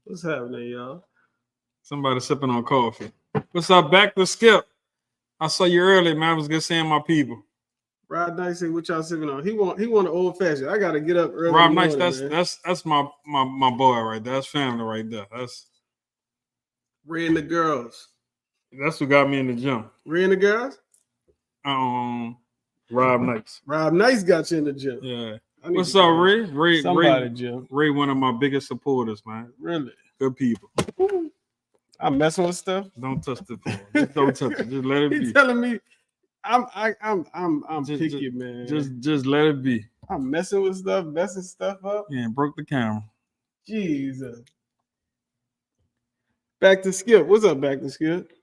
What's happening, y'all? Somebody sipping on coffee. What's up? Back to Skip. I saw you earlier, man. I was just saying my people. Rob Nice say what y'all sipping on. He want an old fashioned. I gotta get up early. Rob Nice, that's my boy right there. That's family right there. That's Ray and the girls. That's what got me in the gym. Ray and the girls? Rob Nice. Rob Nice got you in the gym. Yeah. What's up, Ray? Jim. Ray, one of my biggest supporters, man. Really? Good people. I'm messing with stuff. Don't touch the phone. Just don't touch it. Just let it be. He's telling me I'm picky, man. Just let it be. I'm messing with stuff, messing stuff up. Yeah, broke the camera. Jesus. Back to Skip. What's up, Back to Skip?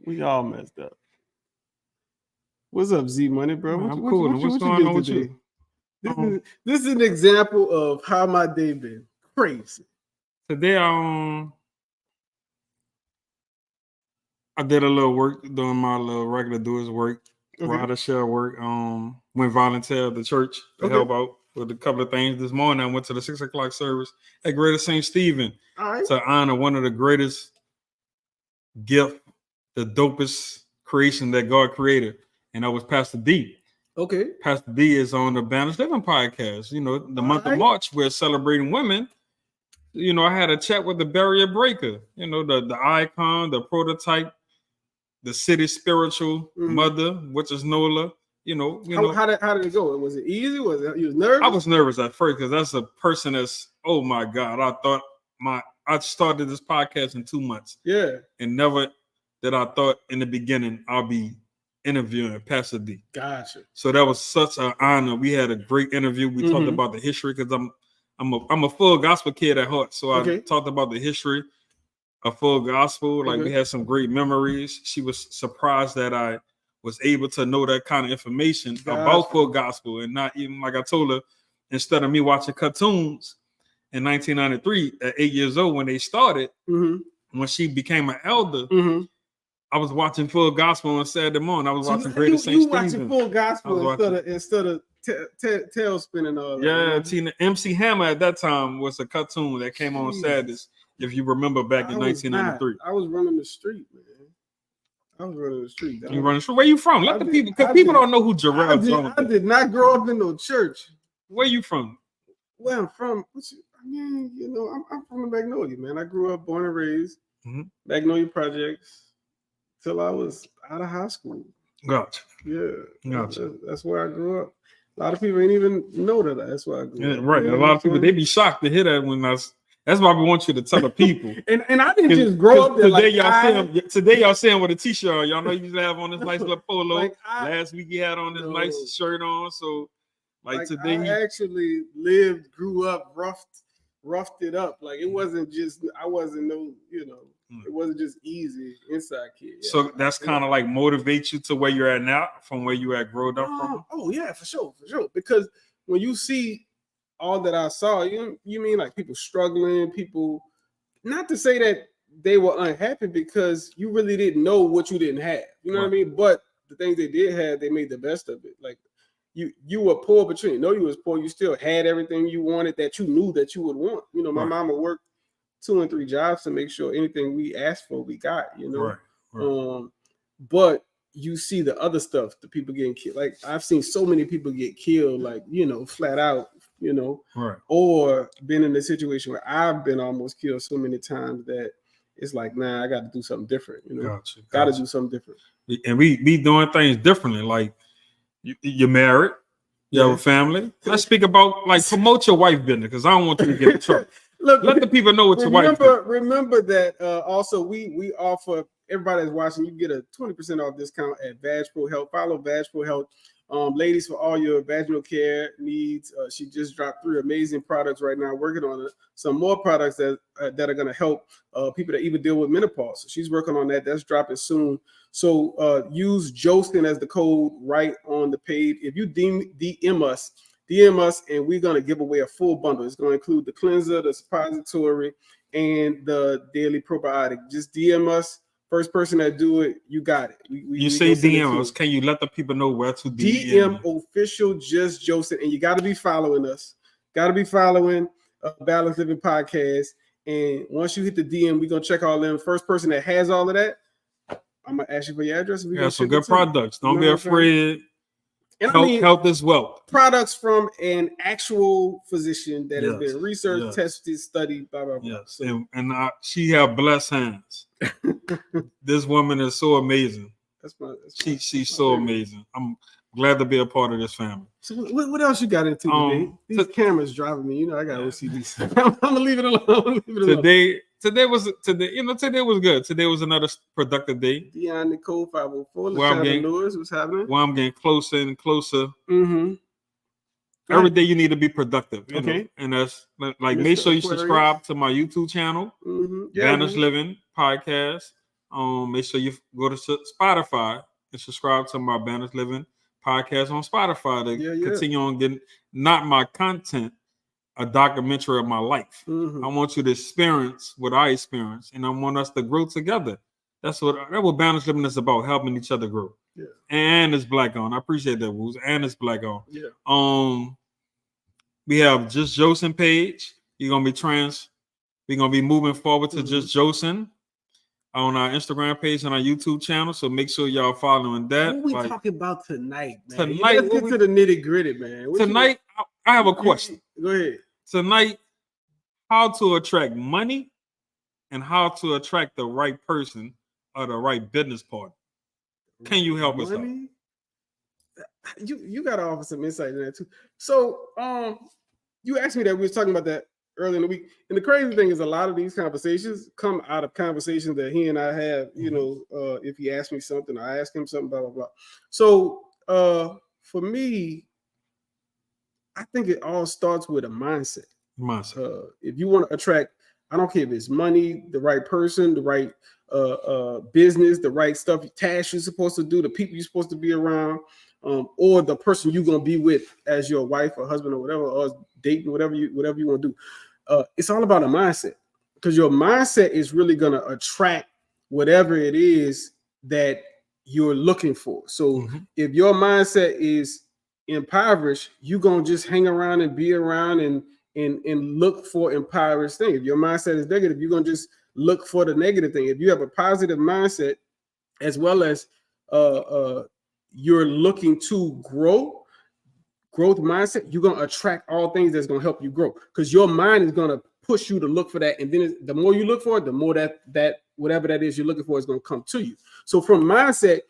We all messed up. What's up, Z Money, bro? I'm cool. What's going on with you? This is an example of how my day been. Crazy. Today, I did a little work doing my little regular doers work, rider share work. Went volunteer at the church to help out with a couple of things. This morning, I went to the 6 o'clock service at Greater St. Stephen to honor one of the greatest gift, the dopest creation that God created. And that was Pastor D. Okay. Pastor D is on the Balanced Living podcast. You know, the month of March, we're celebrating women. You know, I had a chat with the barrier breaker, you know, the icon, the prototype, the city spiritual mother, which is Nola. You know. How did it go? Was it easy? Was you was nervous? I was nervous at first because that's a person that's, oh my God, I started this podcast in 2 months. Yeah. And never that I thought in the beginning I'll be interviewing Pastor D. Gotcha. So that was such an honor. We had a great interview. We talked about the history because I'm a full gospel kid at heart. So I talked about the history of full gospel. Like we had some great memories. She was surprised that I was able to know that kind of information about full gospel, and not even like I told her, instead of me watching cartoons in 1993 at 8 years old when they started, when she became an elder, I was watching full gospel on Saturday morning. I was watching Greater St. Stephen. You watching full gospel instead of tail spinning all that. Yeah, Tina MC Hammer at that time was a cartoon that came on Saturdays. If you remember back in 1993, I was running the street, man. You running the street? Where you from? Let the people, because people don't know who Jarrell Jones is. I did not grow up in no church. Where you from? Where I'm from? I'm from the Magnolia, man. I grew up, born and raised, Magnolia Projects, till I was out of high school. Gotcha. Yeah. Gotcha. That's where I grew up. A lot of people ain't even know that that's where I grew up. Right. A lot of people, they be shocked to hear that when that's why we want you to tell the people. and I didn't just grow up there. Today y'all saying with a t-shirt. Y'all know you usually have on this nice little polo. Last week he had on this nice shirt on. So today I actually grew up, roughed it up. Like it wasn't just it wasn't just easy inside kid. Yeah. So that's kind of like motivate you to where you're at now from where you had grown up from? Oh yeah, for sure. Because when you see all that I saw, you mean like people struggling, people, not to say that they were unhappy because you really didn't know what you didn't have. You know what I mean? But the things they did have, they made the best of it. Like you were poor, but you didn't know you was poor. You still had everything you wanted that you knew that you would want. You know, my mama worked 2 and 3 jobs to make sure anything we asked for, we got, Right. But you see the other stuff, the people getting killed. Like I've seen so many people get killed, like, flat out, right. Or been in a situation where I've been almost killed so many times that it's like, nah, I got to do something different, Gotcha. Got to do something different. And we be doing things differently. Like you're married, you have a family. Let's speak about promote your wife business because I don't want you to get in trouble. Look, let the people know what your wife does. Remember that also we offer everybody that's watching, you get a 20% off discount at Vag Pro Health. Follow Vag Pro Health. Ladies, for all your vaginal care needs, she just dropped 3 amazing products right now, working on some more products that are going to help people that even deal with menopause. So she's working on that. That's dropping soon. So use Jocin as the code right on the page. If you DM us, and we're going to give away a full bundle. It's going to include the cleanser, the suppository, and the daily probiotic. Just DM us. First person that do it, you got it. You say DM us. Can you let the people know where to DM official just Jocin, and you got to be following us. Got to be following. Balance Living Podcast. And once you hit the DM, we're gonna check all them. First person that has all of that, I'm gonna ask you for your address. We got some good products. Don't be afraid. And health is wealth. Products from an actual physician that has been researched, tested, studied, blah blah blah. Yes, so, and she have blessed hands. This woman is so amazing. She's so amazing. I'm glad to be a part of this family. So what else you got into today? These cameras driving me. I got OCD. I'm gonna leave it alone. Today was good. Today was another productive day. Dion Nicole 504. Lewis, what's happening? Well, I'm getting closer and closer. Mm-hmm. Every day you need to be productive. You know? And that's like make sure you subscribe to my YouTube channel, Banners Living Podcast. Make sure you go to Spotify and subscribe to my Banners Living Podcast on Spotify to continue on getting not my content, a documentary of my life. I want you to experience what I experienced, and I want us to grow together. That's what Banners Living is about, helping each other grow. Yeah. And it's black on. I appreciate that, Woos. And it's black on. Yeah. We have Just Jocin page. We're gonna be moving forward to Just Jocin on our Instagram page and our YouTube channel. So make sure y'all following that. What we talking about tonight, man? Let's get to the nitty gritty, man. Tonight, I have a question. Go ahead. Tonight, how to attract money and how to attract the right person or the right business partner. Can you help us out? You got to offer some insight in that too. So, you asked me that. We was talking about that earlier in the week. And the crazy thing is a lot of these conversations come out of conversations that he and I have, if he asks me something, I ask him something, blah, blah, blah. So, for me, I think it all starts with a mindset. If you want to attract, I don't care if it's money, the right person, the right business, the right stuff, tasks you're supposed to do, the people you're supposed to be around, or the person you're gonna be with as your wife or husband or whatever, or dating, whatever you want to do. It's all about a mindset, because your mindset is really gonna attract whatever it is that you're looking for. So if your mindset is impoverished, you're gonna just hang around and be around and look for impoverished things. If your mindset is negative, you're gonna just look for the negative thing. If you have a positive mindset, as well as you're looking to growth mindset, you're gonna attract all things that's gonna help you grow, because your mind is gonna push you to look for that. And then the more you look for it, the more that whatever that is you're looking for is gonna come to you. So from mindset,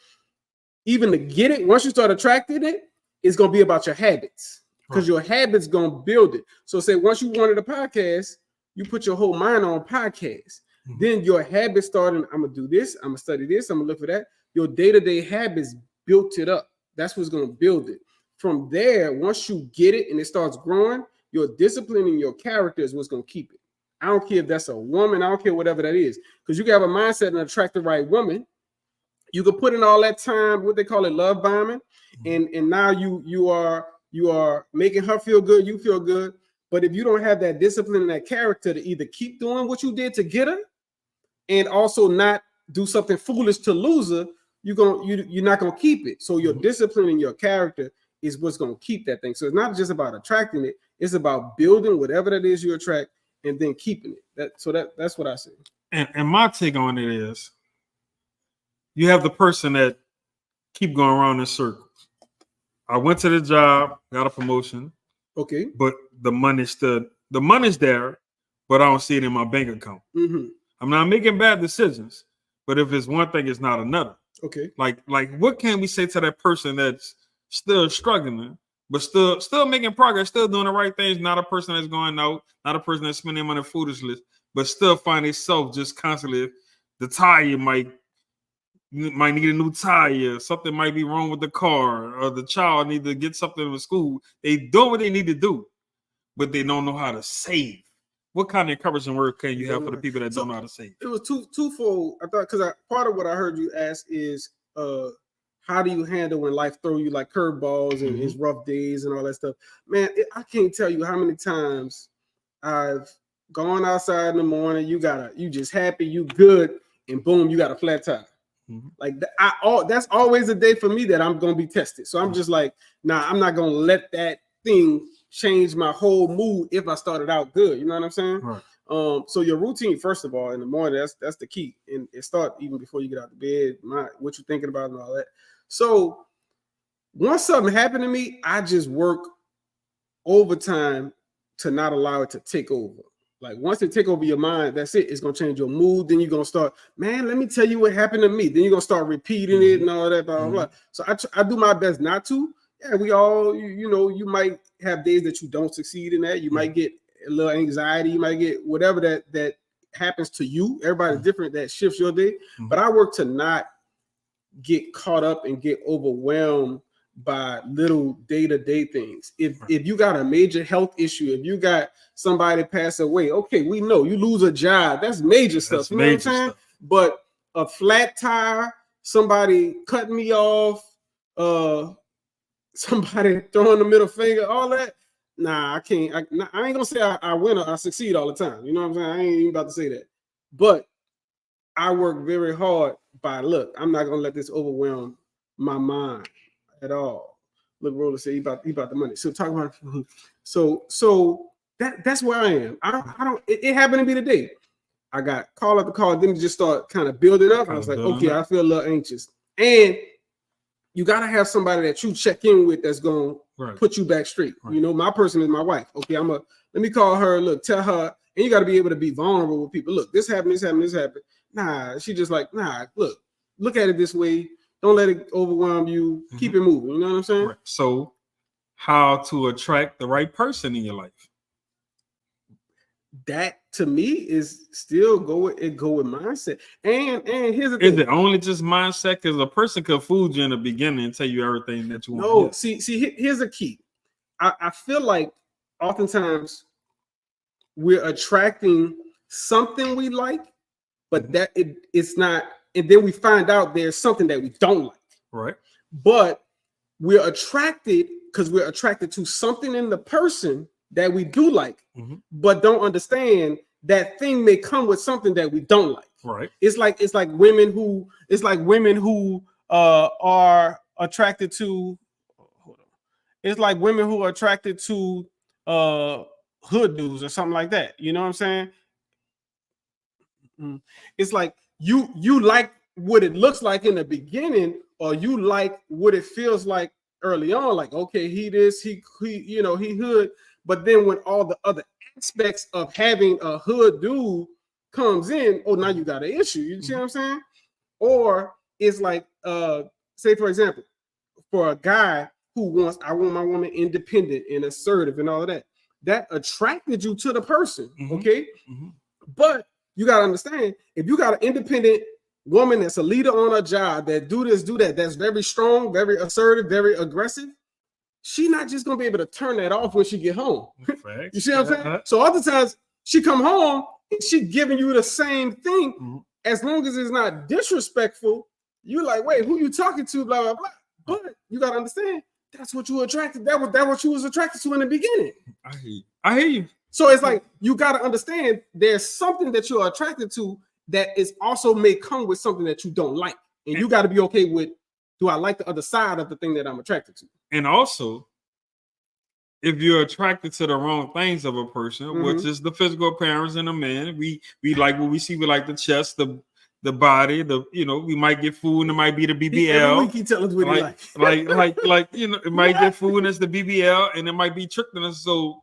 even to get it, once you start attracting it, it's gonna be about your habits, because your habits gonna build it. So say once you wanted a podcast, you put your whole mind on podcast. Then your habits starting, I'm gonna do this, I'm gonna study this, I'm gonna look for that. Your day-to-day habits built it up. That's what's gonna build it. From there, once you get it and it starts growing, your discipline and your character is what's gonna keep it. I don't care if that's a woman, I don't care whatever that is, because you can have a mindset and attract the right woman. You can put in all that time, what they call it, love bombing, and now you are making her feel good, you feel good. But if you don't have that discipline and that character to either keep doing what you did to get her, and also not do something foolish to lose her, you're not gonna keep it. So your discipline and your character is what's gonna keep that thing. So it's not just about attracting it; it's about building whatever that is you attract and then keeping it. That's what I say. And my take on it is, you have the person that keep going around in circles. I went to the job, got a promotion. Okay, but the money's there, but I don't see it in my bank account. I'm not making bad decisions, but if it's one thing, it's not another. Okay. Like what can we say to that person that's still struggling, but still making progress, still doing the right things, not a person that's going out, not a person that's spending money foolishly, but still find itself just constantly, the tire might need a new tire, something might be wrong with the car, or the child need to get something in school. They do what they need to do, but they don't know how to save. What kind of encouraging word can you have for the people that don't know how to save? It was twofold. I thought, because part of what I heard you ask is, how do you handle when life throw you like curveballs and it's rough days and all that stuff? Man, I can't tell you how many times I've gone outside in the morning. You just happy, you good, and boom, you got a flat tire. Like that's always a day for me that I'm gonna be tested. So I'm just like, nah, I'm not gonna let that thing change my whole mood if I started out good. You know what I'm saying? Right. So your routine, first of all, in the morning, that's the key. And it starts even before you get out of bed, what you're thinking about and all that. So once something happened to me, I just work overtime to not allow it to take over. Like once it take over your mind, that's it. It's gonna change your mood. Then you're gonna start, man, let me tell you what happened to me. Then you're gonna start repeating it and all that, blah, blah, blah. So I do my best not to. Yeah, we all, you know, you might have days that you don't succeed in that. You might get a little anxiety. You might get whatever that happens to you. Everybody's different. That shifts your day. But I work to not get caught up and get overwhelmed by little day-to-day things. If you got a major health issue, if you got somebody pass away, okay, we know you lose a job. That's major stuff. You know what I'm saying? But a flat tire, somebody cutting me off, somebody throwing the middle finger, all that. Nah, I can't. I ain't gonna say I win or I succeed all the time. You know what I'm saying? I ain't even about to say that. But I work very hard by look. I'm not gonna let this overwhelm my mind at all. Look, Roller said he about the money. So talk about so that's where I am. I don't. It happened to be today. I got call after call. Then it just start kind of building up. I was like, okay, I feel a little anxious, and you gotta have somebody that you check in with that's gonna put you back straight. You know, my person is my wife. Okay, let me call her. Look, tell her, and you got to be able to be vulnerable with people. Look, this happened. Nah, she just like, nah. Look at it this way. Don't let it overwhelm you. Keep it moving. You know what I'm saying? Right. So, how to attract the right person in your life? That to me is still go with mindset. And here's the thing. Is it only just mindset? Because a person could fool you in the beginning and tell you everything that you want. No, see, here's the key. I feel like oftentimes we're attracting something we like, but that it's not. And then we find out there's something that we don't like. Right. But we're attracted because we're attracted to something in the person that we do like, but don't understand that thing may come with something that we don't like. Right. It's like women who are attracted to. Hold on. It's like women who are attracted to hood dudes or something like that. You know what I'm saying? It's like you like what it looks like in the beginning, or you like what it feels like early on. Like, okay, he hood. But then when all the other aspects of having a hood dude comes in, oh, now you got an issue. You see what I'm saying? Or it's like, say for example, for a guy who I want my woman independent and assertive and all of that. That attracted you to the person, okay? But you got to understand, if you got an independent woman that's a leader on her job, that do this, do that, that's very strong, very assertive, very aggressive, she not just gonna be able to turn that off when she get home. You see what I'm saying? So other times she come home and she giving you the same thing. As long as it's not disrespectful, you're like, wait, who you talking to? Blah blah blah. But you gotta understand, that's what you attracted. That what you was attracted to in the beginning. I hear you. So it's like you gotta understand there's something that you're attracted to that is also may come with something that you don't like, and you got to be okay with. Do I like the other side of the thing that I'm attracted to? And also, if you're attracted to the wrong things of a person, which is the physical appearance in a man, we like what we see. We like the chest, the body, we might get food and it might be the BBL. Every week he tell us what he like it might get food and it's the BBL, and it might be tricking us. So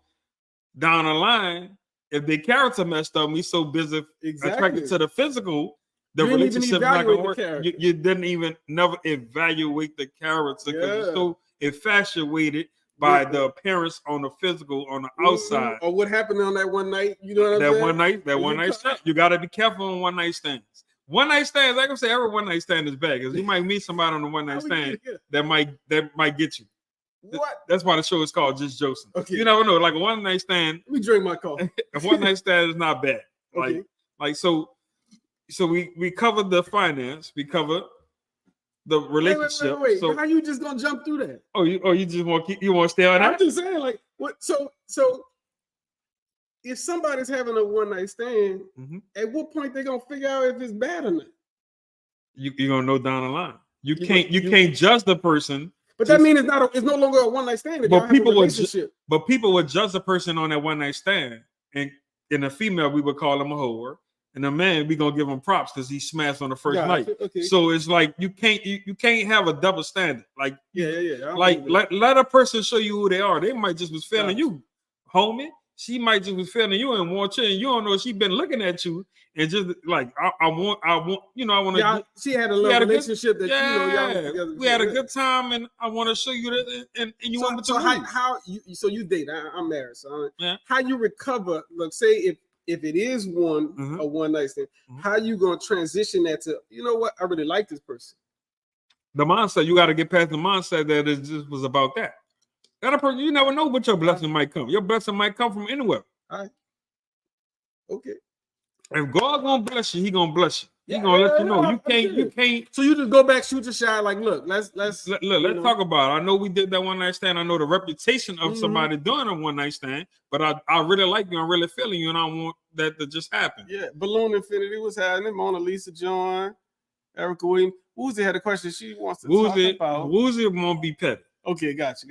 down the line, if their character messed up, we so busy attracted to the physical. The relationship not gonna work. You didn't even never evaluate the character because you're so infatuated by the appearance on the physical on the outside. Or what happened on that one night? You know what I'm saying? That one night stand. You gotta be careful on one night stands. One night stands, like I say, every one night stand is bad because you might meet somebody on a one night stand that might get you. What? That's why the show is called Just Jocin. Okay. You never know. Like a one night stand. Let me drink my coffee. A one night stand is not bad. So we covered the finance, we covered the relationship. Wait. So how you just gonna jump through that? You just want to stay on that? I'm just saying, like, what? So if somebody's having a one night stand, at what point they gonna figure out if it's bad or not? You're gonna know down the line. You can't judge the person But that means it's no longer a one night stand. But people would judge a person on that one night stand, and in a female we would call him a whore, and a man we gonna give him props because he smashed on the first night. Okay. So it's like you can't have a double standard. Like like let a person show you who they are. They might just was feeling you, homie. She might just was feeling you and want you, and you don't know she been looking at you and just like I want you know I want to. Yeah, she had a little relationship that y'all together. We had a good time, and I want to show you that, and you want to. So how you date? I'm married, so how you recover? Look, say if it is a one night stand, how you gonna transition that to what I really like this person? The mindset you got to get past the mindset that it just was about that. That a person, you never know what your blessing might come. Your blessing might come from anywhere. All right. Okay. If God gonna bless you, He gonna bless you. He gonna let you know. You can't. So you just go back, shoot your shot. Like, look, let's talk about it. I know we did that one night stand. I know the reputation of somebody doing a one night stand, but I really like you. I'm really feeling you, and I want that to just happen. Yeah. Balloon Infinity was happening. Mona Lisa John, Erica Williams. Woozy had a question. She wants to talk about. Woozy won't be petty. Okay, gotcha.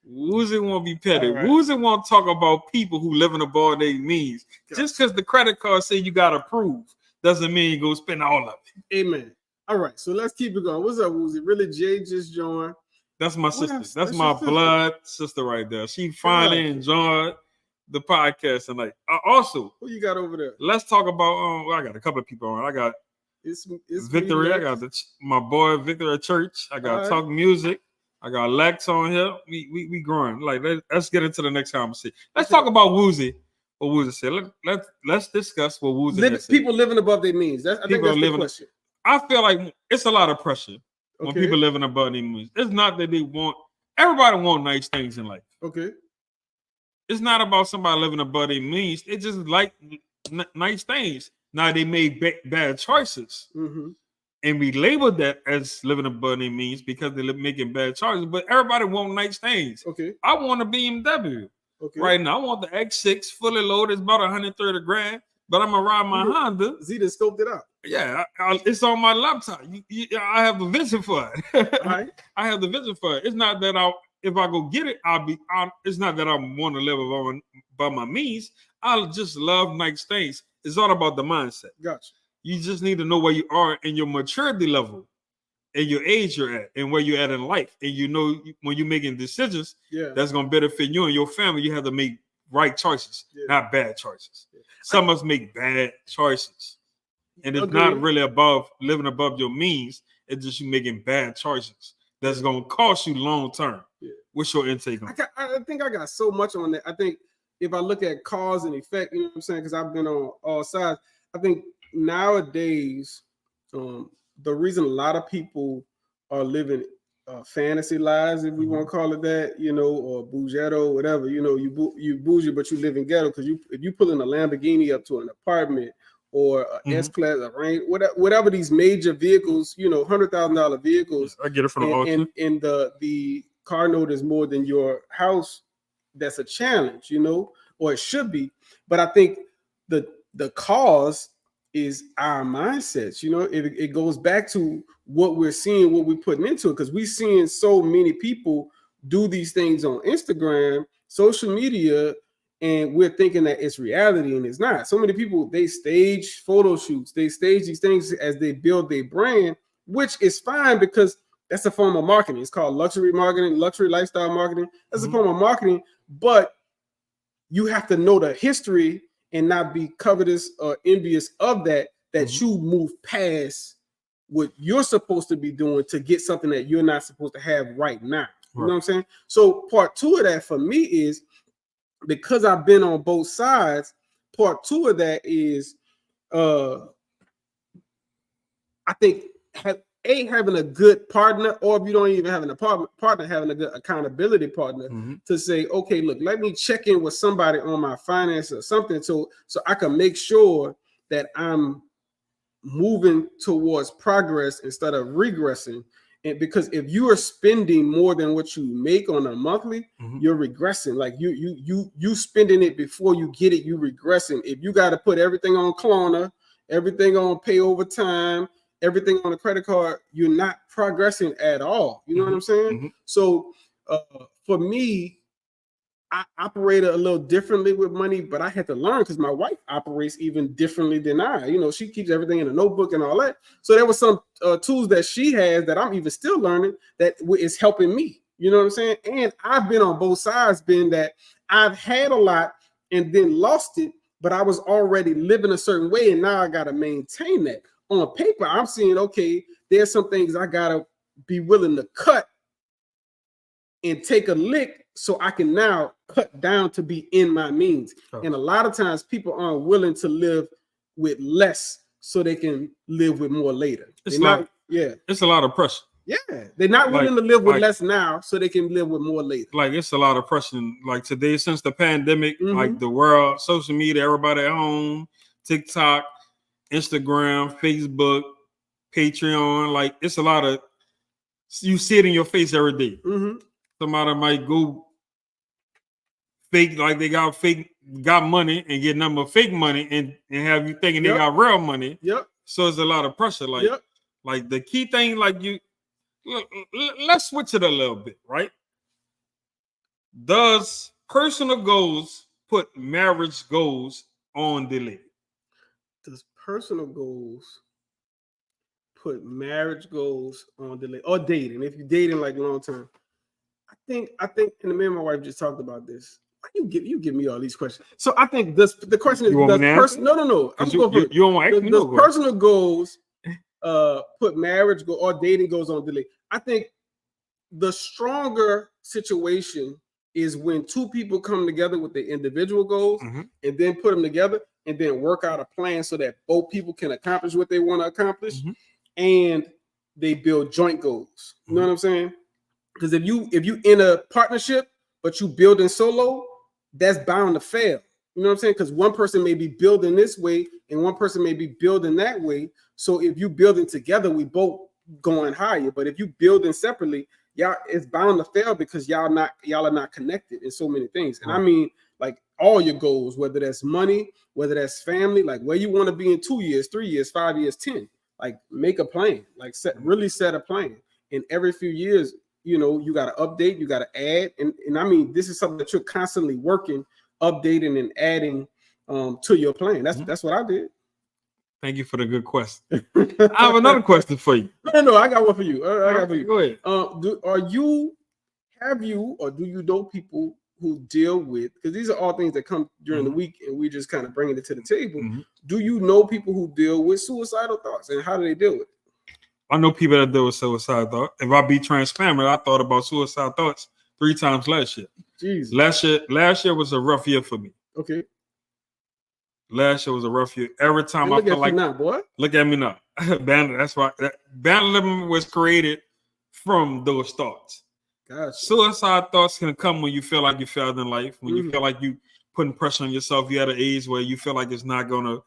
Woozy won't be petty. Right. Woozy won't talk about people who living above their means. Gotcha. Just because the credit card say you got to prove doesn't mean you go spend all of it. Amen. All right, so let's keep it going. What's up, Woozy? Really, Jay just joined. That's my sister. That's my blood sister right there. She finally enjoyed the podcast tonight. Also, who you got over there? Let's talk about. I got a couple of people on. I got it's Victory. I got my boy Victor at church. I got Talk Music. I got Lex on here. We growing. Like let's get into the next conversation. Let's talk about Woozy. What Woozy said. Let's discuss what Woozy said. People living above their means. I think that's the question. I feel like it's a lot of pressure when people living above their means. It's not that they want. Everybody want nice things in life. Okay. It's not about somebody living above their means. It's just like nice things. Now they made bad choices. Mm-hmm. And we labeled that as living above their means because they're making bad choices. But everybody want nice things. Okay. I want a BMW. Okay. Right now, I want the X6 fully loaded. It's about 130 grand. But I'm gonna ride my Honda. Z just scoped it out. Yeah, it's on my laptop. I have the vision for it. All right. I have the vision for it. It's not that if I go get it, it's not that I want to live above my means. I just love nice things. It's all about the mindset. Gotcha. You just need to know where you are in your maturity level and your age you're at and where you're at in life. And you know when you're making decisions that's going to benefit you and your family, you have to make right choices, not bad choices. Yeah. Some of us make bad choices. And it's not really about living above your means. It's just you making bad choices that's going to cost you long term. Yeah. What's your intake on that? I think I got so much on that. I think if I look at cause and effect, you know what I'm saying? Because I've been on all sides. I think nowadays, the reason a lot of people are living fantasy lives, if we want to call it that, or bougetto, whatever, you bougie, but you live in ghetto because if you pulling a Lamborghini up to an apartment or an S-Class, a Range, whatever these major vehicles, $100,000 vehicles. I get it from the auction. And the car note is more than your house. That's a challenge, or it should be. But I think the cause is our mindsets. It goes back to what we're seeing, what we're putting into it, because we're seeing so many people do these things on Instagram, social media, and we're thinking that it's reality, and it's not. So many people, they stage photo shoots, they stage these things as they build their brand, which is fine because that's a form of marketing. It's called luxury marketing, luxury lifestyle marketing. That's a form of marketing, but you have to know the history and not be covetous or envious of that you move past what you're supposed to be doing to get something that you're not supposed to have right now. You know what I'm saying? So part two of that for me is, because I've been on both sides, part two of that is I think having a good partner, or if you don't even have an partner, having a good accountability partner to say, okay, look, let me check in with somebody on my finance or something so I can make sure that I'm moving towards progress instead of regressing. And because if you are spending more than what you make on a monthly, you're regressing. Like you spending it before you get it, you regressing. If you got to put everything on Klarna, everything on pay over time, everything on a credit card, you're not progressing at all. You know what I'm saying? So for me, I operated a little differently with money, but I had to learn because my wife operates even differently than I. You know, she keeps everything in a notebook and all that. So there was some tools that she has that I'm even still learning that is helping me. You know what I'm saying? And I've been on both sides, been that I've had a lot and then lost it, but I was already living a certain way, and now I got to maintain that. On paper, I'm seeing, okay, there's some things I got to be willing to cut and take a lick so I can now cut down to be in my means. And a lot of times people aren't willing to live with less so they can live with more later. It's it's a lot of pressure. Yeah, they're not willing to live with less now so they can live with more later. Like, it's a lot of pressure. Like today, since the pandemic, like the world, social media, everybody at home, TikTok, Instagram, Facebook, Patreon, like it's a lot of, you see it in your face every day. Somebody might go fake, like they got money and get number of fake money and have you thinking they got real money. So it's a lot of pressure. Like, like the key thing, like let's switch it a little bit, right? Does personal goals put marriage goals on delay? Does personal goals put marriage goals on delay, or dating? If you're dating like long term, I think, and me and my wife just talked about this. You give me all these questions. So I think the question is, no. I'm going for you don't want to ask me no personal goals put marriage goal or dating goals on delay. I think the stronger situation is when two people come together with their individual goals and then put them together and then work out a plan so that both people can accomplish what they want to accomplish, and they build joint goals. You know what I'm saying? Because if you in a partnership but you building solo, that's bound to fail. You know what I'm saying? Because one person may be building this way and one person may be building that way. So if you building together, we both going higher. But if you building separately, y'all, it's bound to fail because y'all are not connected in so many things. And I mean, like all your goals, whether that's money, whether that's family, like where you want to be in 2 years, 3 years, 5 years, 10. Like make a plan. Like set a plan. And every few years, you know, you got to update, you got to add. And I mean, this is something that you're constantly working, updating and adding to your plan. That's what I did. Thank you for the good question. I have another question for you. No, I got one for you. I got for you. Go ahead. Do you know people who deal with, because these are all things that come during the week and we just kind of bringing it to the table. Do you know people who deal with suicidal thoughts, and how do they deal with it? I know people that deal with suicide thoughts. If I be transparent, I thought about suicide thoughts 3 times last year. Jeez. Last year was a rough year for me. Okay. Last year was a rough year. Every time I feel like, now, boy. Look at me now. That's why bad living was created from those thoughts. Gotcha. Suicide thoughts can come when you feel like you failed in life, when you feel like you putting pressure on yourself. You're at an age where you feel like it's not gonna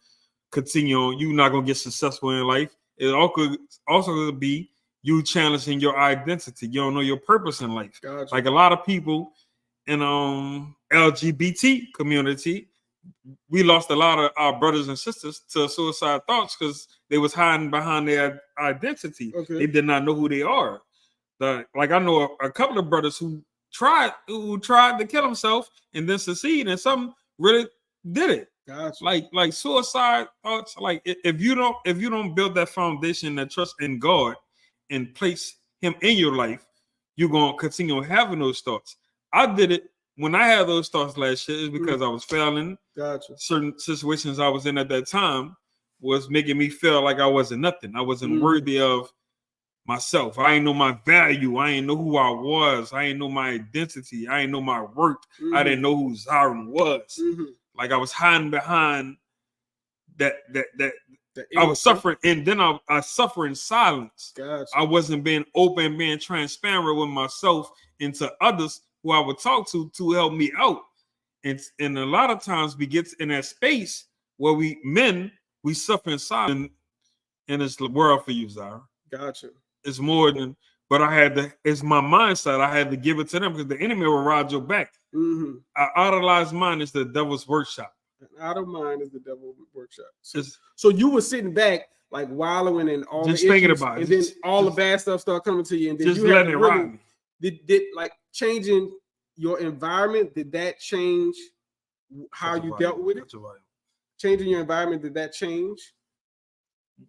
continue on. You're not gonna get successful in life. It also could be you challenging your identity. You don't know your purpose in life. Gotcha. Like a lot of people in LGBT community, we lost a lot of our brothers and sisters to suicide thoughts because they was hiding behind their identity. Okay. They did not know who they are. Like I know a couple of brothers who tried to kill himself and then succeed, and some really did it. Gotcha. Like suicide thoughts. Like if you don't build that foundation, that trust in God, and place Him in your life, you're gonna continue having those thoughts. I did it when I had those thoughts last year. Is because I was failing. Gotcha. Certain situations I was in at that time was making me feel like I wasn't nothing. I wasn't worthy of myself. I ain't know my value. I ain't know who I was. I ain't know my identity. I ain't know my worth. I didn't know who Zyron was. Like I was hiding behind that I was suffering, and then I suffer in silence. Gotcha. I wasn't being open, being transparent with myself and to others who I would talk to help me out. And a lot of times we get in that space where we suffer in silence, and it's the world for you, Zyron. Gotcha. It's more than, but it's my mindset. I had to give it to them because the enemy will ride your back. An idolized mind is the devil's workshop. An idle mind is the devil's workshop. So you were sitting back like wallowing and all just the thinking issues, about it. And then all the bad stuff start coming to you, and then just you have letting to it really rock me. did like changing your environment. Did that change how you dealt with it? Changing your environment, did that change?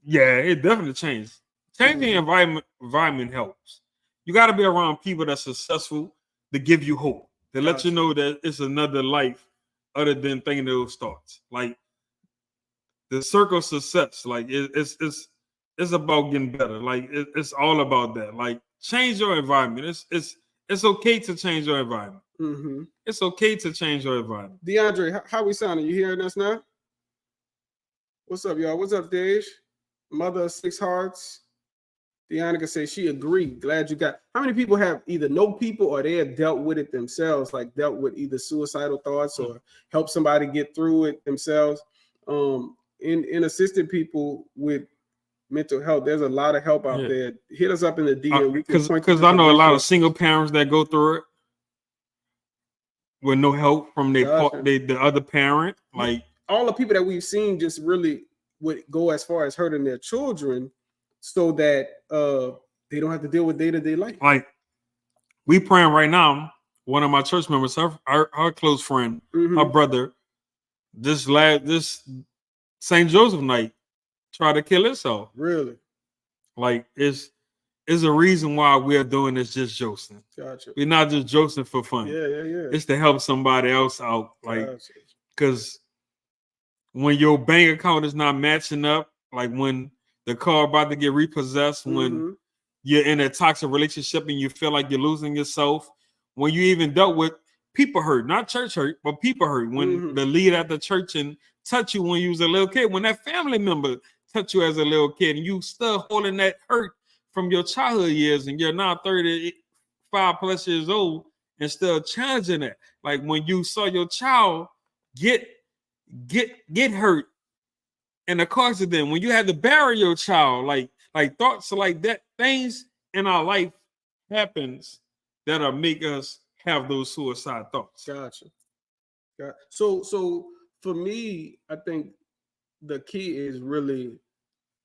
Yeah, it definitely changed. Changing environment helps. You got to be around people that's successful to give you hope, to let you know that it's another life other than thinking those thoughts. Like the circle of success, like it's about getting better. Like it's all about that. Like change your environment. It's okay to change your environment. Mm-hmm. It's okay to change your environment. DeAndre, how we sounding? You hearing us now? What's up, y'all? What's up, Dej? Mother of 6 hearts. Deanna says she agreed. Glad you got. How many people have either know people or they have dealt with it themselves, like dealt with either suicidal thoughts or helped somebody get through it themselves? In assisting people with mental health, there's a lot of help out there. Hit us up in the DM. Because I know a lot of single parents that go through it with no help from the other parent. Like all the people that we've seen just really would go as far as hurting their children, so that they don't have to deal with day-to-day life. Like we praying right now. One of my church members, her close friend, her brother, this St. Joseph night tried to kill himself. Really? Like it's a reason why we're doing this. Just Jocin. Gotcha. We're not just Jocin for fun. Yeah. It's to help somebody else out. Like because when your bank account is not matching up, like when the car about to get repossessed, when you're in a toxic relationship and you feel like you're losing yourself, when you even dealt with people hurt, not church hurt, but people hurt. When the lead at the church and touch you when you was a little kid, when that family member touched you as a little kid, and you still holding that hurt from your childhood years, and you're now 35 plus years old and still challenging it. Like when you saw your child get hurt in a car accident, when you had to bury your child, like thoughts like that, things in our life happens that'll make us have those suicide thoughts. Gotcha. So for me, I think the key is really,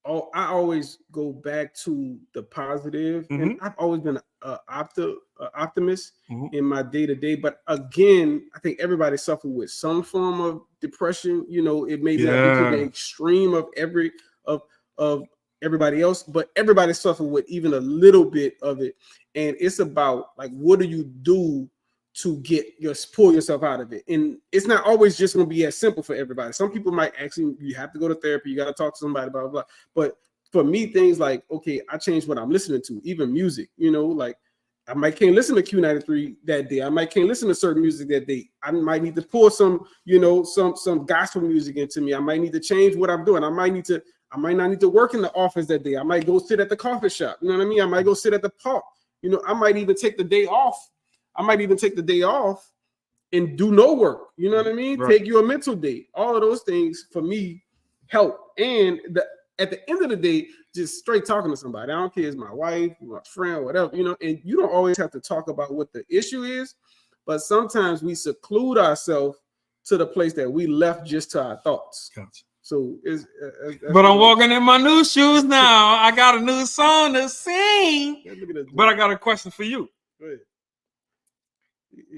I always go back to the positive, and I've always been an optimist in my day-to-day. But again, I think everybody suffers with some form of depression. You know, it may not be to the extreme of everybody else, but everybody suffers with even a little bit of it. And it's about like, what do you do to pull yourself out of it? And it's not always just going to be as simple for everybody. Some people might actually, you have to go to therapy, you got to talk to somebody, blah, blah, blah. But for me, things like, okay, I changed what I'm listening to, even music, you know, like I might can't listen to Q93 that day. I might can't listen to certain music that day. I might need to pour some, you know, some gospel music into me. I might need to change what I'm doing. I might not need to work in the office that day. I might go sit at the coffee shop. You know what I mean? I might go sit at the park. You know, I might even take the day off. And do no work. You know what I mean? Right. Take you a mental day. All of those things for me help. And at the end of the day, just straight talking to somebody. I don't care if it's my wife, my friend, whatever, you know, and you don't always have to talk about what the issue is, but sometimes we seclude ourselves to the place that we left just to our thoughts. Gotcha. So but I'm walking in my new shoes now. I got a new song to sing. But I got a question for you. Go ahead.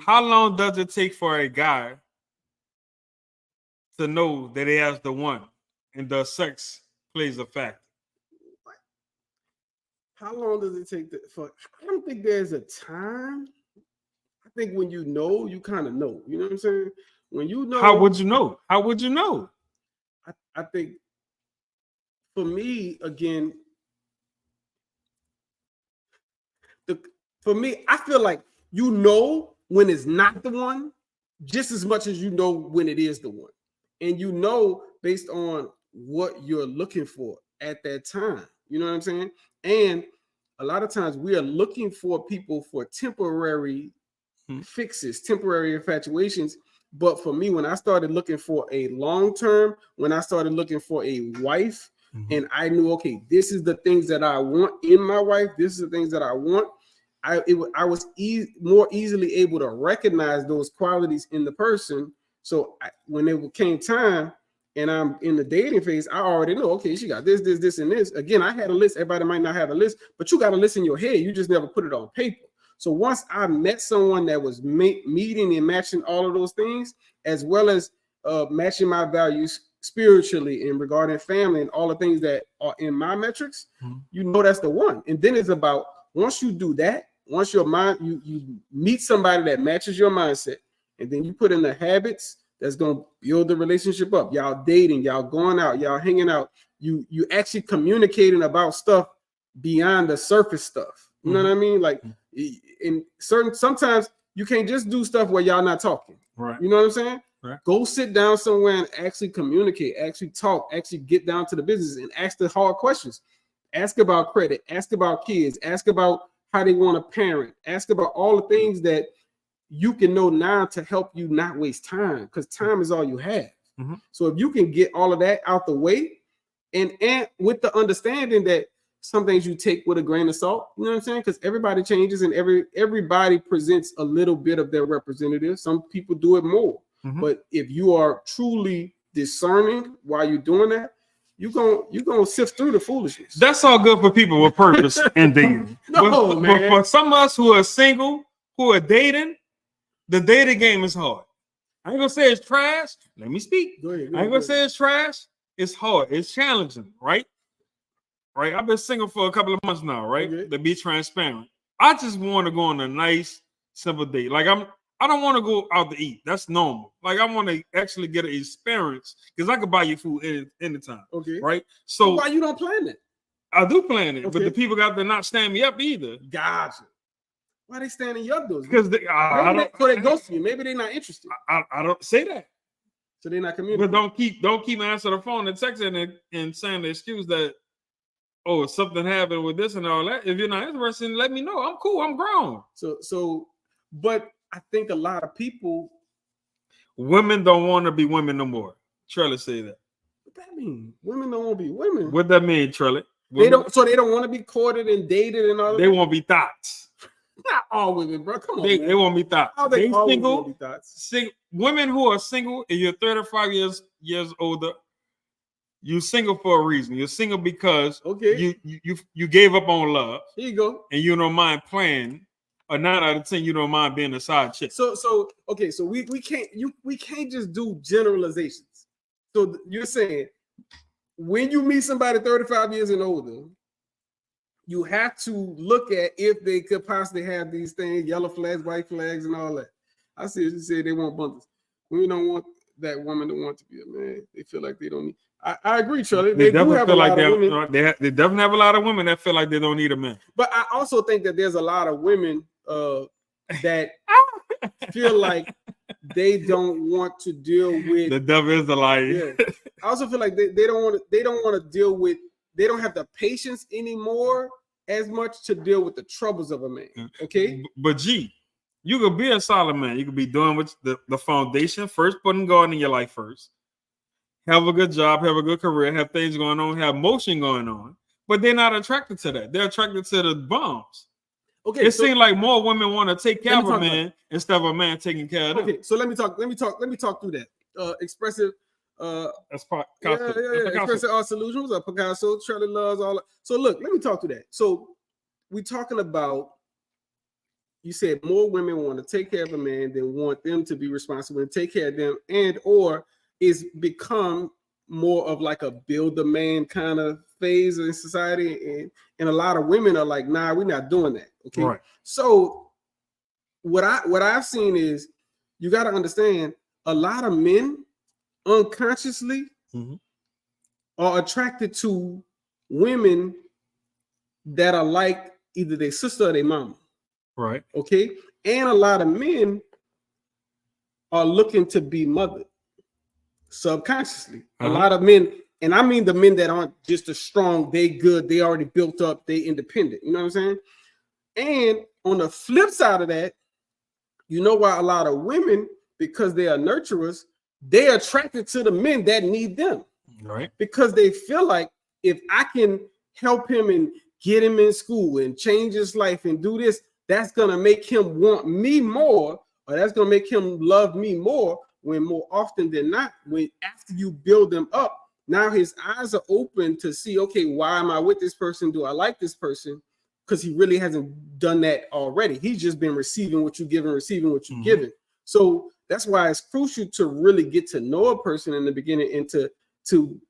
How long does it take for a guy to know that he has the one and does sex plays a factor? How long does it take I don't think there's a time. I think when you know, you kind of know. You know what I'm saying? When you know. How would you know? I think for me, again, I feel like you know when it's not the one just as much as you know when it is the one. And you know based on what you're looking for at that time. You know what I'm saying? And a lot of times we are looking for people for temporary fixes, temporary infatuations. But for me, when I started looking for a long-term, when I started looking for a wife, and I knew, okay, this is the things that I want in my wife, this is the things that I want, I was more easily able to recognize those qualities in the person. So when it came time, and I'm in the dating phase, I already know, okay, she got this, this, this, and this. Again, I had a list. Everybody might not have a list, but you got a list in your head. You just never put it on paper. So once I met someone that was meeting and matching all of those things, as well as matching my values spiritually and regarding family and all the things that are in my metrics, you know that's the one. And then it's about, once you do that, once your mind, you meet somebody that matches your mindset, and then you put in the habits that's going to build the relationship up. Y'all dating, y'all going out, y'all hanging out, you actually communicating about stuff beyond the surface stuff. You know what I mean? Like in sometimes you can't just do stuff where y'all not talking. Right. You know what I'm saying? Right. Go sit down somewhere and actually communicate, actually talk, actually get down to the business and ask the hard questions. Ask about credit, ask about kids, ask about how they want to parent, ask about all the things that you can know now to help you not waste time, because time is all you have. So if you can get all of that out the way, and with the understanding that some things you take with a grain of salt, you know what I'm saying? Because everybody changes and everybody presents a little bit of their representative. Some people do it more. But if you are truly discerning while you're doing that, you're gonna sift through the foolishness. That's all good for people with purpose and dating. Man. But for some of us who are single, who are dating, the dating game is hard. I ain't gonna say it's trash. Let me speak. Go ahead, I ain't gonna say it's trash. It's hard. It's challenging, right? Right. I've been single for a couple of months now, right? Okay. To be transparent. I just want to go on a nice, simple date. Like I don't want to go out to eat. That's normal. Like I want to actually get an experience, because I could buy you food anytime. Okay. Right. So why you don't plan it? I do plan it, Okay. but the people got to not stand me up either. Gotcha. Why they standing you up, though? Because they ghost you. Maybe they're not interested. I don't say that. So they're not communicating. But don't keep answering the phone and texting and saying the excuse that, oh, something happened with this and all that. If you're not interested, let me know. I'm cool. I'm grown. So, but I think a lot of people, women don't want to be women no more. Trelly say that. What that mean? Women don't want to be women. What that mean, Trelly? They don't want to be courted and dated and all that. They won't be thoughts. Not all women, bro. Come on. They won't be thoughts. They single. Women who are single and you're 35 years older, you're single for a reason. You're single because you gave up on love. Here you go. And you don't mind playing. Or 9 out of 10, you don't mind being a side chick. So we can't just do generalizations. So you're saying when you meet somebody 35 years and older, you have to look at if they could possibly have these things, yellow flags, white flags, and all that. I see you say they want bundles. We don't want that woman to want to be a man. They feel like they don't need. I agree, Charlie. They do have a lot of women. They definitely have a lot of women that feel like they don't need a man. But I also think that there's a lot of women that feel like they don't want to deal with. The devil is a liar. Yeah. I also feel like they don't want to deal with. They don't have the patience anymore as much to deal with the troubles of a man. Okay. But G, you could be a solid man. You could be doing what the foundation first, putting God in your life first. Have a good job, have a good career, have things going on, have motion going on. But they're not attracted to that. They're attracted to the bombs. Okay. It seems like more women want to take care of a man instead of a man taking care of them. Okay, so let me talk through that. Expressive. That's Expressive Art Solutions, Picasso, Charlie loves all that. So look, let me talk to that. So we're talking about, you said more women want to take care of a man than want them to be responsible and take care of them, and or it's become more of like a build a man kind of phase in society, and a lot of women are like, nah, we're not doing that. Okay. Right. So what I've seen is, you got to understand, a lot of men unconsciously are attracted to women that are like either their sister or their mama. Right. Okay. And a lot of men are looking to be mothered subconsciously. A lot of men, and I mean the men that aren't just as strong, they good, they already built up, they independent. You know what I'm saying? And on the flip side of that, you know why a lot of women, because they are nurturers, they're attracted to the men that need them. Right. Because they feel like, if I can help him and get him in school and change his life and do this, that's going to make him want me more, or that's going to make him love me more. when more often than not, when after you build them up, now his eyes are open to see, okay, why am I with this person? Do I like this person? Because he really hasn't done that already. He's just been receiving what you're giving, receiving what you're giving. So that's why it's crucial to really get to know a person in the beginning and to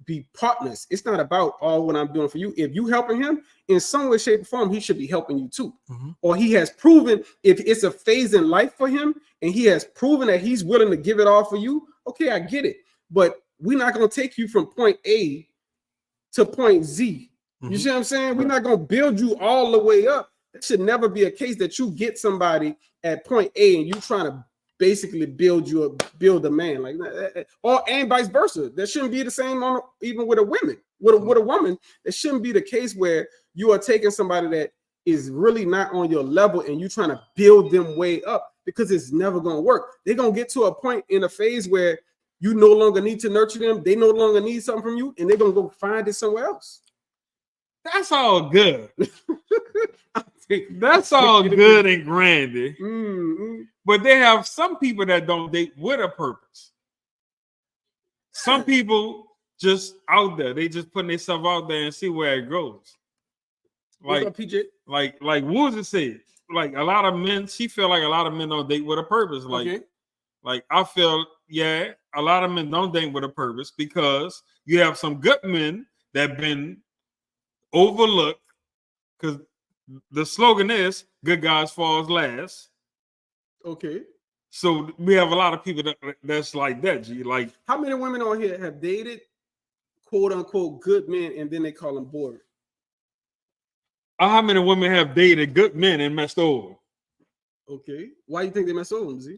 be partners. It's not about all what I'm doing for you. If you helping him in some way, shape, or form, he should be helping you too. Or he has proven, if it's a phase in life for him and he has proven that he's willing to give it all for you, okay, I get it. But we're not going to take you from point A to point Z. You see what I'm saying? We're not going to build you all the way up. It should never be a case that you get somebody at point A and you trying to basically build a man like that, and vice versa. That shouldn't be the same on even with a woman. With a woman, it shouldn't be the case where you are taking somebody that is really not on your level and you trying to build them way up, because it's never going to work. They're going to get to a point in a phase where you no longer need to nurture them. They no longer need something from you, and they're going to go find it somewhere else. That's all good. That's all good and grandy. But they have some people that don't date with a purpose. Some people just out there, they just putting themselves out there and see where it goes. Like what's up, PJ? Like Woozy said, like a lot of men, she feel like a lot of men don't date with a purpose. Like I feel, yeah, a lot of men don't date with a purpose because you have some good men that been overlooked, because the slogan is "Good guys falls last." Okay. So we have a lot of people that's like that. G, like how many women on here have dated quote unquote good men and then they call them boring? How many women have dated good men and messed over? Okay. Why do you think they messed over, Z?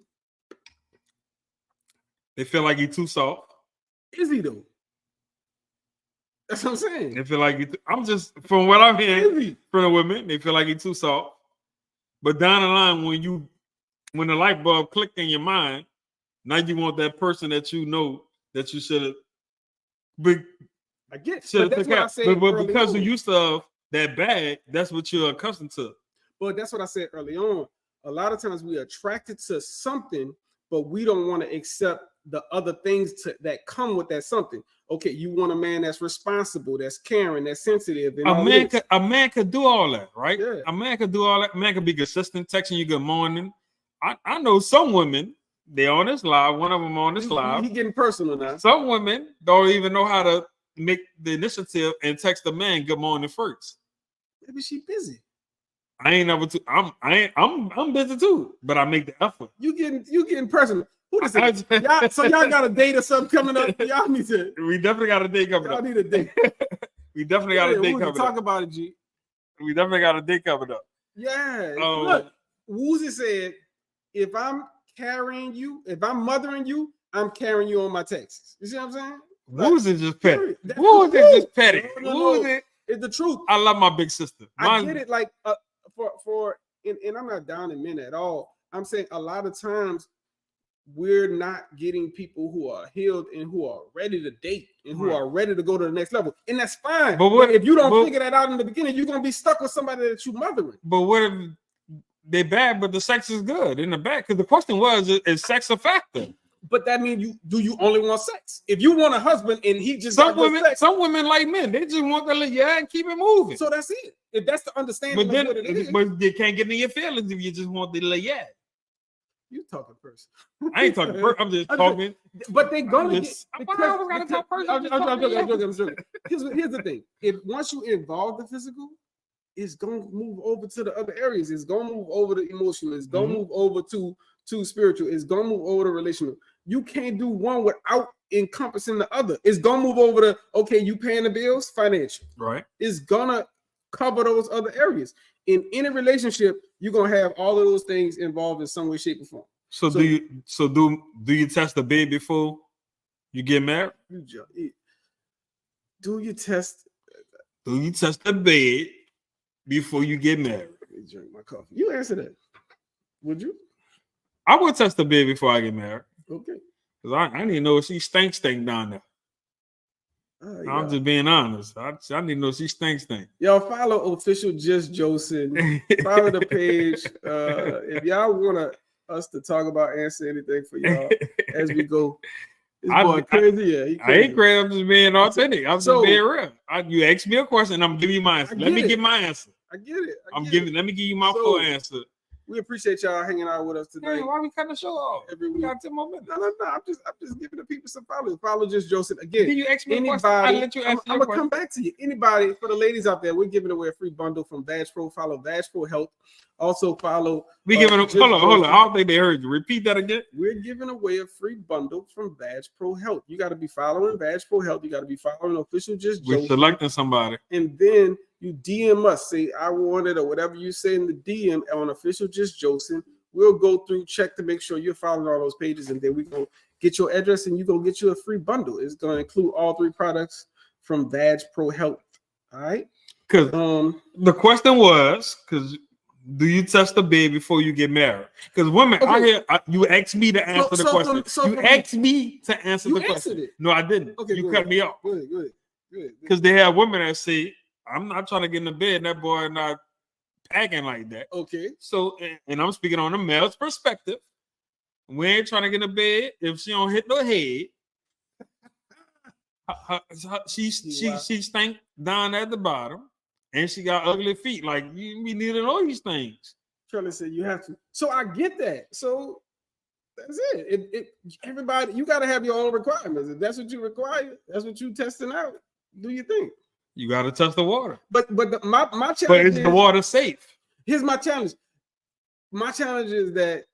They feel like he's too soft. Is he though? That's what I'm saying. They feel like I'm just, from what I'm hearing from the women, they feel like he's too soft. But down the line, when the light bulb clicked in your mind, now you want that person that you know that you should have. I get it. But that's what I said. But because you're used to that bag, that's what you're accustomed to. But that's what I said early on. A lot of times we're attracted to something, but we don't want to accept the other things that come with that something. Okay, you want a man that's responsible, that's caring, that's sensitive. And a man could do all that, right? Yeah. A man could do all that. A man could be consistent, texting you good morning. I know some women, they on this live. One of them on this live. He getting personal now. Some women don't even know how to make the initiative and text the man good morning first. Maybe she busy. I ain't never. I'm busy too, but I make the effort. You getting personal. Who is it? So y'all got a date or something coming up? Y'all need to. We definitely got a date coming up. Y'all need a date. We definitely got a date coming up. Talk about it, G. We definitely got a date coming up. Yeah. Look, Woozy said, if I'm carrying you, if I'm mothering you, I'm carrying you on my Texas. You see what I'm saying? Woozy just petty. Woozy just petty. Woozy. It's the truth. I love my big sister. I get it. Like and I'm not down in men at all. I'm saying a lot of times we're not getting people who are healed and who are ready to date and who are ready to go to the next level. And that's fine. But if you don't figure that out in the beginning, you're going to be stuck with somebody that you're mothering. But what if they're bad, but the sex is good in the back? Because the question was, is sex a factor? But that means you only want sex. If you want a husband and he just some women like men, they just want to and keep it moving. So that's it. If that's the understanding of what it is. But they can't get in your feelings if you just want the You talking person. I ain't talking person. I'm just talking. But they gonna get. I'm joking. Here's the thing. If once you involve the physical, it's gonna move over to the other areas. It's gonna move over to emotional. It's gonna move over to spiritual. It's gonna move over to relational. You can't do one without encompassing the other. It's gonna move over to, okay, you paying the bills, financial. Right. It's gonna cover those other areas. In any relationship, you're gonna have all of those things involved in some way, shape, or form. So do you test the bed before you get married? Do you test the bed before you get married? Let me drink my coffee. You answer that. Would you? I would test the bed before I get married. Okay. Because I need to know if she stink down there. I'm just being honest. I need to know if she stink. Y'all follow official Just Jocin. Follow the page. If y'all wanna us to talk about, answer anything for y'all as we go. This boy crazy, yeah. He crazy. I ain't crazy. I'm just being authentic. I'm just being real. You ask me a question, and I'm giving you my answer. Let me give my answer. I get it. Let me give you my full answer. We appreciate y'all hanging out with us today. Hey, why we cutting the show off? Every week. We got 10 more minutes. No. I'm just giving the people some followers. Follow just Jocin. Again, Can you ask me anybody, I'll let you answer I'm gonna come back to you. Anybody, for the ladies out there, we're giving away a free bundle from Vag Pro. Follow Vag Pro Health. Also follow. We giving hold on. I don't think they heard you. Repeat that again. We're giving away a free bundle from Vag Pro Health. You got to be following Vag Pro Health. You got to be following official just Jocin. We're selecting somebody. And then you DM us, say I want it or whatever you say in the DM on official just Jocin. We'll go through, check to make sure you're following all those pages, and then we're going to get your address and you're going to get you a free bundle. It's going to include all 3 products from Vag Pro Health. All right? Because the question was, do you test the baby before you get married? Because women, you asked me to answer the question. You asked me to answer the question. It. No, I didn't. Okay, you cut me off. Good. Because they have women that say, I'm not trying to get in the bed, and that boy not acting like that. Okay. So, and I'm speaking on the male's perspective. We ain't trying to get in the bed if she don't hit no head. She stank down at the bottom, and she got ugly feet. Like we need to know these things. Charlie said you have to. So I get that. So that's it. Everybody, you got to have your own requirements. If that's what you require, that's what you testing out. Do you think? You got to test the water. But my challenge. But is the water safe? Here's my challenge. My challenge is that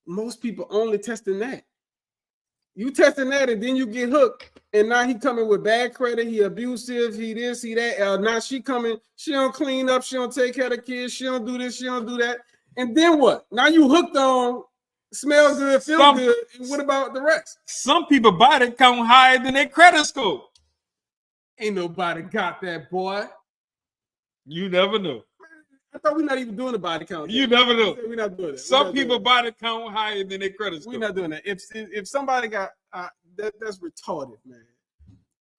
most people only testing that. You testing that, and then you get hooked, and now he coming with bad credit. He abusive. He this, he that. Now she coming. She don't clean up. She don't take care of the kids. She don't do this. She don't do that. And then what? Now you hooked on smell good, feel good. And what about the rest? Some people body count higher than their credit score. Ain't nobody got that, boy. You never know. I thought we're not even doing the body count. You never know. We're not doing it. Some people body count higher than their credit score. We're not doing that. If somebody got that's retarded, man.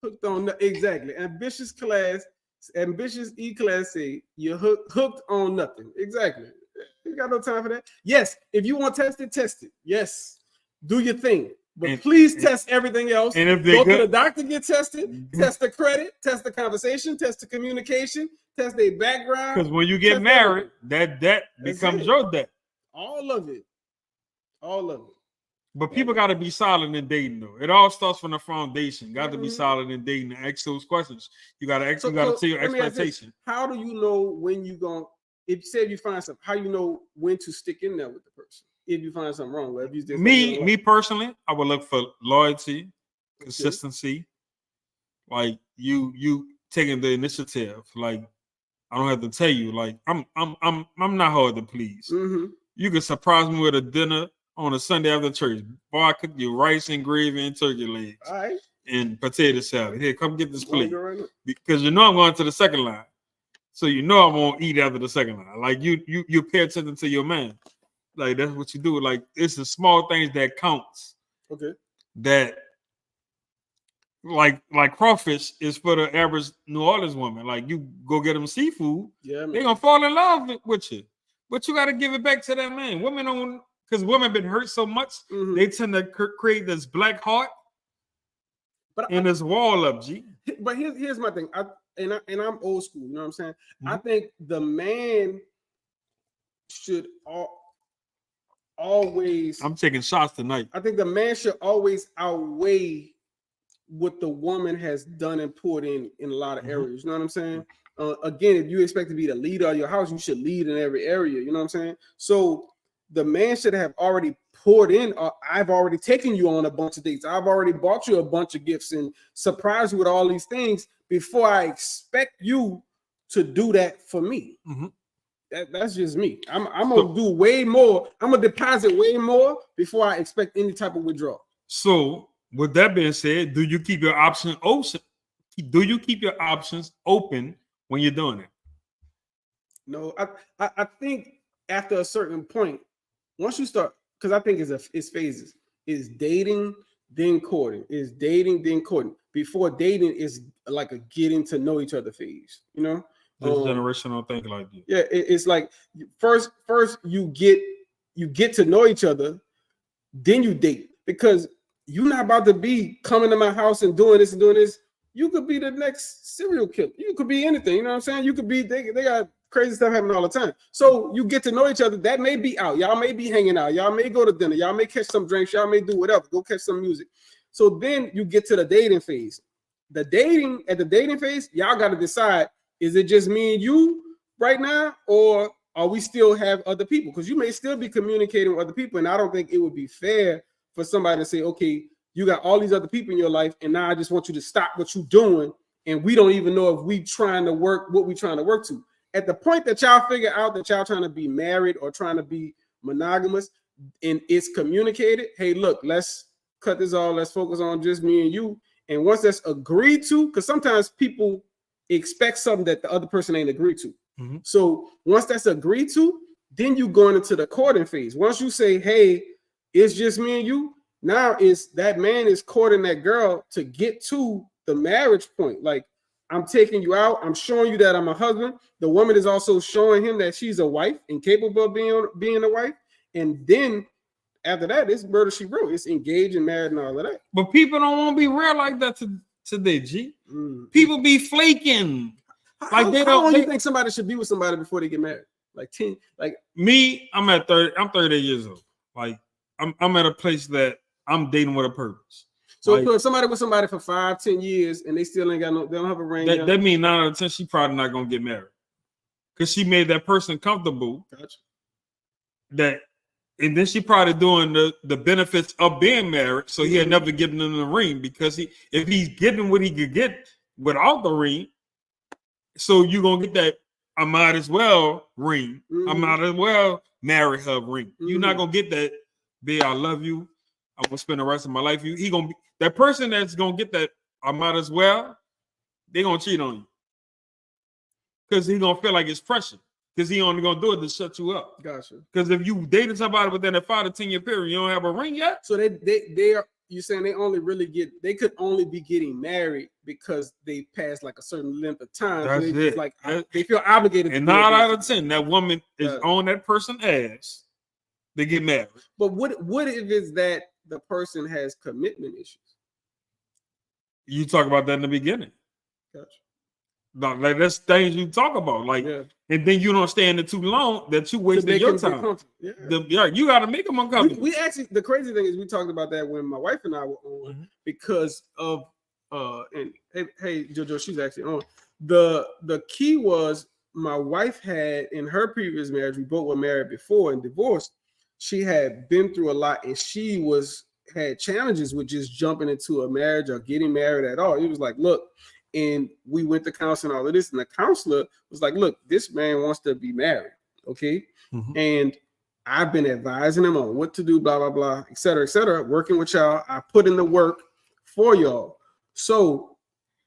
Hooked on exactly. Ambitious E-class say you're hooked on nothing. Exactly. You got no time for that. Yes, if you want to test it. Yes, do your thing. But please test everything else. And if go to the doctor, get tested, test the credit, test the conversation, test the communication, test their background. Because when you get married, that debt becomes your debt. All of it. But people got to be solid in dating, though. It all starts from the foundation. Got to be solid in dating and ask those questions. You got to tell your expectation. How do you know when you going? If you say you find something, how you know when to stick in there with the person? If you find something wrong, if you me personally, I would look for loyalty, consistency, like you taking the initiative. Like I don't have to tell you, like I'm not hard to please. Mm-hmm. You can surprise me with a dinner on a Sunday after church. Boy, I cook you rice and gravy and turkey legs, all right, and potato salad. Here, come get this plate because you know I'm going to the second line, so you know I won't eat after the second line. Like you pay attention to your man. Like that's what you do. Like it's the small things that counts. Okay. That like crawfish is for the average New Orleans woman. Like you go get them seafood, they're gonna fall in love with you. But you got to give it back to that man. Women don't, because women been hurt so much, they tend to create this black heart and this wall up. G. But here's my thing. I'm old school. You know what I'm saying? Mm-hmm. I think the man should always. I'm taking shots tonight. I think the man should always outweigh what the woman has done and poured in a lot of areas. You know what I'm saying? Again, if you expect to be the leader of your house, you should lead in every area. You know what I'm saying? So the man should have already poured in. I've already taken you on a bunch of dates. I've already bought you a bunch of gifts and surprised you with all these things before I expect you to do that for me. Mm-hmm. That's just me. I'm gonna do way more. I'm gonna deposit way more before I expect any type of withdrawal. So, with that being said, do you keep your options open? Do you keep your options open when you're doing it? No, I think after a certain point, once you start, because I think it's phases. Is dating, then courting. Is dating, then courting. Before dating is like a getting to know each other phase. You know. This generational thing like that. Yeah, it's like first you get you get to know each other, then you date, because you're not about to be coming to my house and doing this and doing this. You could be the next serial killer. You could be anything. You know what I'm saying? You could be, they got crazy stuff happening all the time. So you get to know each other. That may be out. Y'all may be hanging out. Y'all may go to dinner. Y'all may catch some drinks. Y'all may do whatever. Go catch some music. So then you get to the dating phase. At the dating phase, y'all got to decide, is it just me and you right now, or are we still have other people? Because you may still be communicating with other people. And I don't think it would be fair for somebody to say, okay, you got all these other people in your life, and now I just want you to stop what you're doing, and we don't even know if we trying to work what we trying to work to. At the point that y'all figure out that y'all trying to be married or trying to be monogamous, and it's communicated, hey, look, let's cut this off. Let's focus on just me and you. And once that's agreed to, because sometimes people expect something that the other person ain't agreed to. Mm-hmm. So once that's agreed to, then you going into the courting phase. Once you say, hey, it's just me and you, now is that man is courting that girl to get to the marriage point. Like, I'm taking you out. I'm showing you that I'm a husband. The woman is also showing him that she's a wife and capable of being a wife. And then after that, it's murder she wrote. It's engaged and married and all of that. But people don't want to be real like that today, G. People be flaking. Like how long you think somebody should be with somebody before they get married? Like 10. Like me, I'm 38 years old. Like I'm at a place that I'm dating with a purpose. So if somebody with somebody for 5-10 years and they still ain't got they don't have a ring. That means 9 out of 10 she probably not gonna get married, because she made that person comfortable. Gotcha. And then she probably doing the benefits of being married, so he had never given them the ring, because if he's getting what he could get without the ring, so you're gonna get that I might as well ring. I might as well marry her ring. You're not gonna get that, babe, I love you, I'm gonna spend the rest of my life with you. He gonna be that person that's gonna get that I might as well, they gonna cheat on you. Because he gonna feel like it's pressure. Because he only gonna do it to shut you up. Gotcha. Because if you dated somebody within a 5 to 10 year period, you don't have a ring yet. So they are, you saying they could only be getting married because they passed like a certain length of time. That's so it. Like they feel obligated. And 9 out of 10, that woman is on that person's ass. They get married. But what if it's that the person has commitment issues? You talk about that in the beginning. Gotcha. No, like that's things you talk about, like, and then you don't stay in it too long that you wasted your time. You got to make them uncomfortable. We actually, the crazy thing is, we talked about that when my wife and I were on, because of and hey JoJo, she's actually on. The key was, my wife had, in her previous marriage, we both were married before and divorced. She had been through a lot, and she had challenges with just jumping into a marriage or getting married at all. It was like, look. And we went to counseling, all of this, and the counselor was like, look, this man wants to be married, okay? And I've been advising him on what to do, blah, blah, blah, et cetera, working with y'all. I put in the work for y'all. So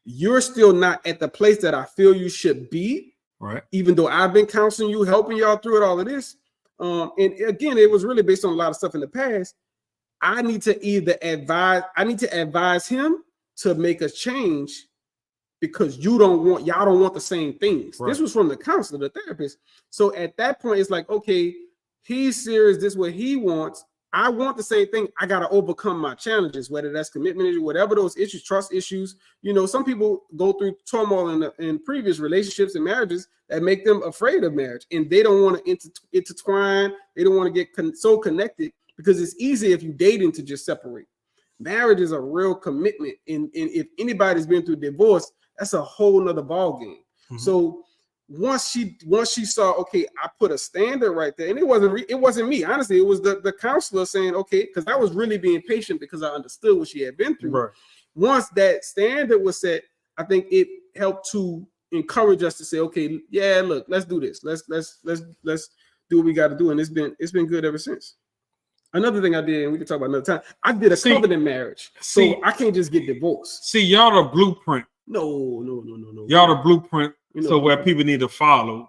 you're still not at the place that I feel you should be, right? Even though I've been counseling you, helping y'all through it, all of this. And again, it was really based on a lot of stuff in the past. I need to advise him to make a change, because y'all don't want the same things. Right. This was from the counselor, the therapist. So at that point, it's like, okay, he's serious. This is what he wants. I want the same thing. I got to overcome my challenges, whether that's commitment issue, whatever those issues, trust issues. You know, some people go through turmoil in previous relationships and marriages that make them afraid of marriage, and they don't want to intertwine. They don't want to get so connected, because it's easy if you dating to just separate. Marriage is a real commitment, and if anybody's been through divorce, that's a whole nother ball game. So once she saw, okay, I put a standard right there, and it wasn't me, honestly, it was the counselor saying, okay, because I was really being patient because I understood what she had been through. Right. Once that standard was set, I think it helped to encourage us to say, okay, yeah, look, let's do this. Let's do what we got to do, and it's been good ever since. Another thing I did, and we can talk about another time, I did a covenant marriage, so I can't just get divorced. See, y'all the blueprint. No. Y'all the blueprint. So where people need to follow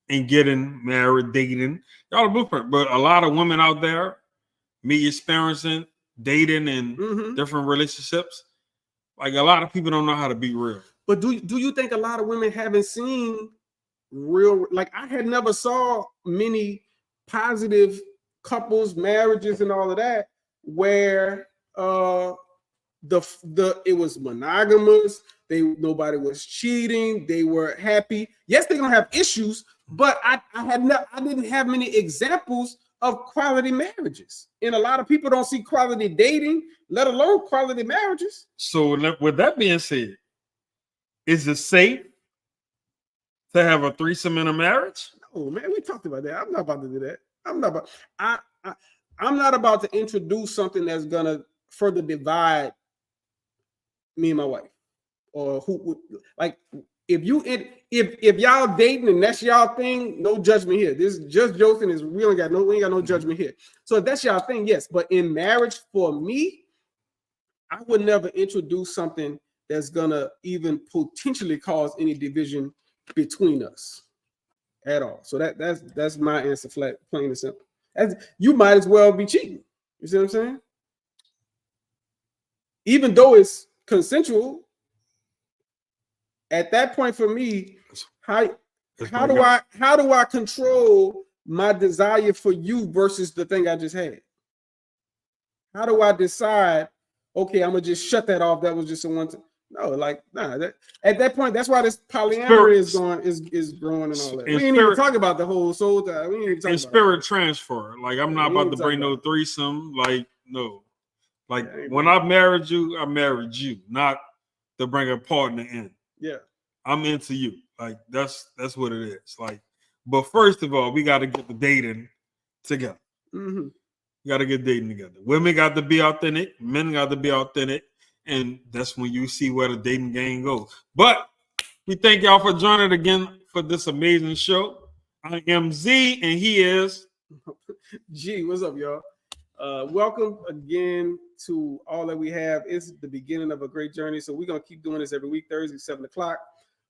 in getting married, dating. Y'all the blueprint. But a lot of women out there, me experiencing dating and different relationships, like a lot of people don't know how to be real. But do you think a lot of women haven't seen real? Like, I had never saw many positive couples, marriages, and all of that, where it was monogamous. Nobody was cheating. They were happy. Yes, they're gonna have issues, but I didn't have many examples of quality marriages, and a lot of people don't see quality dating, let alone quality marriages. So, with that being said, is it safe to have a threesome in a marriage? Oh man, we talked about that. I'm not about to do that. I'm not about to introduce something that's gonna further divide me and my wife, or like if y'all dating and that's y'all thing, no judgment here. This is just Jocin. We ain't got no judgment here. So if that's y'all thing, yes. But in marriage, for me, I would never introduce something that's gonna even potentially cause any division between us at all. So that's my answer, flat, plain and simple. You might as well be cheating. You see what I'm saying? Even though it's consensual, at that point for me, how do I control my desire for you versus the thing I just had? How do I decide? Okay, I'm gonna just shut that off. That was just a one time. No, like at that point, that's why this polyamory is growing and all that. We ain't even talking about the whole soul time. We ain't even talking about spirit transfer. Like I'm not about to bring no threesome. Like no, like when I married you, not to bring a partner in. Yeah, I'm into you. Like that's what it is. Like, but first of all, we got to get the dating together. Mm-hmm. We got to get dating together. Women got to be authentic. Men got to be authentic. And that's when you see where the dating game goes. But we thank y'all for joining again for this amazing show. I am Z, and he is G. What's up, y'all? Welcome again to all that we have. It's the beginning of a great journey. So we're going to keep doing this every week, Thursday, 7 o'clock.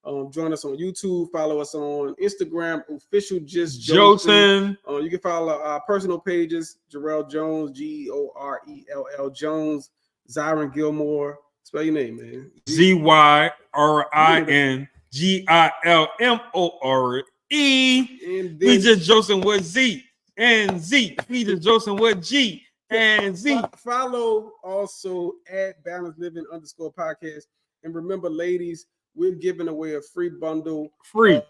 Join us on YouTube. Follow us on Instagram, official just Jocin. You can follow our personal pages, Jarrell Jones, Gorell Jones, Zyron Gilmore. Spell your name, man. ZYRINGILMORE. We just Jocin with Z and Z. We just Jocin with G and Z. Follow also at Balance Living _podcast. And remember, ladies, we're giving away a free bundle of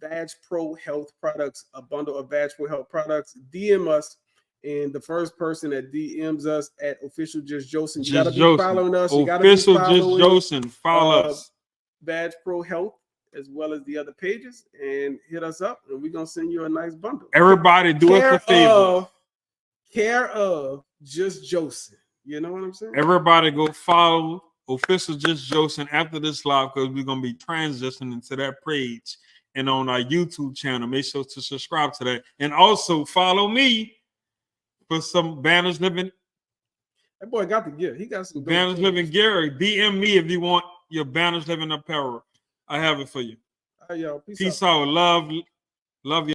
Vag Pro Health products, a bundle of Vag Pro Health products. DM us, and the first person that DMs us at official just Jocin, you gotta be following us. You gotta be following just Jocin. Follow us. Vag Pro Health, as well as the other pages, and hit us up, and we're gonna send you a nice bundle. Everybody, do us a favor. Care of just Jocin. You know what I'm saying? Everybody, go follow official just Jocin after this live, because we're gonna be transitioning to that page and on our YouTube channel. Make sure to subscribe to that, and also follow me for some Banners Living. That boy got the gear. He got some Banners Living gear. DM me if you want your Banners Living apparel. I have it for you. All right, y'all. Peace out. Love you.